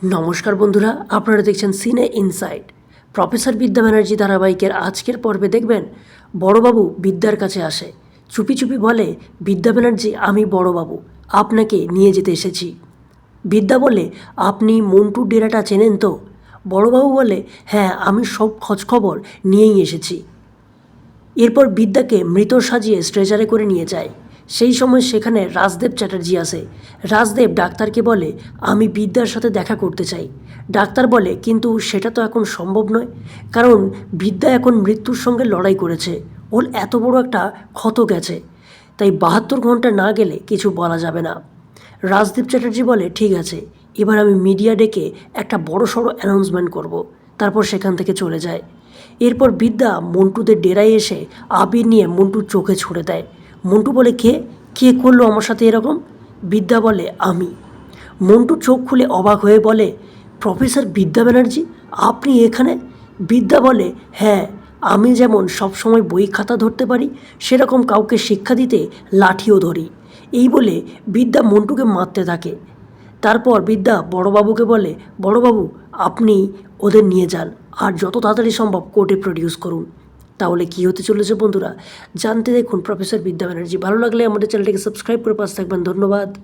নমস্কার বন্ধুরা, আপনারা দেখছেন সিনে ইনসাইড। প্রফেসর বিদ্যা ব্যানার্জি ধারাবাহিকের আজকের পর্বে দেখবেন বড়বাবু বিদ্যার কাছে আসে। চুপি চুপি বলে, বিদ্যা ব্যানার্জি, আমি বড়বাবু, আপনাকে নিয়ে যেতে এসেছি। বিদ্যা বলে, আপনি মন্টুর ডেরাটা চেনেন তো? বড়বাবু বলে, হ্যাঁ, আমি সব খোঁজখবর নিয়েই এসেছি। এরপর বিদ্যাকে মৃত সাজিয়ে স্ট্রেচারে করে নিয়ে যায়। সেই সময় সেখানে রাজদেব চ্যাটার্জি আসে। রাজদেব ডাক্তারকে বলে, আমি বিদ্যার সাথে দেখা করতে চাই। ডাক্তার বলে, কিন্তু সেটা তো এখন সম্ভব নয়, কারণ বিদ্যা এখন মৃত্যুর সঙ্গে লড়াই করেছে, ওর এত বড় একটা ক্ষত গেছে, তাই 72 ঘন্টা না গেলে কিছু বলা যাবে না। রাজদীপ চ্যাটার্জি বলে, ঠিক আছে, এবার আমি মিডিয়া ডেকে একটা বড় সড়ো অ্যানাউন্সমেন্ট করব। তারপর সেখান থেকে চলে যায়। এরপর বিদ্যা মন্টুদের ডেরায় এসে আবির নিয়ে মন্টুর চোখে ছুঁড়ে দেয়। মন্টু বলে, কে কে করলো আমার সাথে এরকম? বিদ্যা বলে, আমি। মন্টু চোখ খুলে অবাক হয়ে বলে, প্রফেসর বিদ্যা ব্যানার্জি, আপনি এখানে? বিদ্যা বলে, হ্যাঁ, আমি যেমন সবসময় বই খাতা ধরতে পারি, সেরকম কাউকে শিক্ষা দিতে লাঠিও ধরি। এই বলে বিদ্যা মন্টুকে মারতে থাকে। তারপর বিদ্যা বড়বাবুকে বলে, বড়বাবু, আপনি ওদের নিয়ে যান আর যত তাড়াতাড়ি সম্ভব কোর্টে প্রডিউস করুন। তাহলে কী হতে চলেছে বন্ধুরা, জানতে দেখুন প্রফেসর বিদ্যা ব্যানার্জি। ভালো লাগলে আমাদের চ্যানেলটিকে সাবস্ক্রাইব করে পাশে থাকবেন। ধন্যবাদ।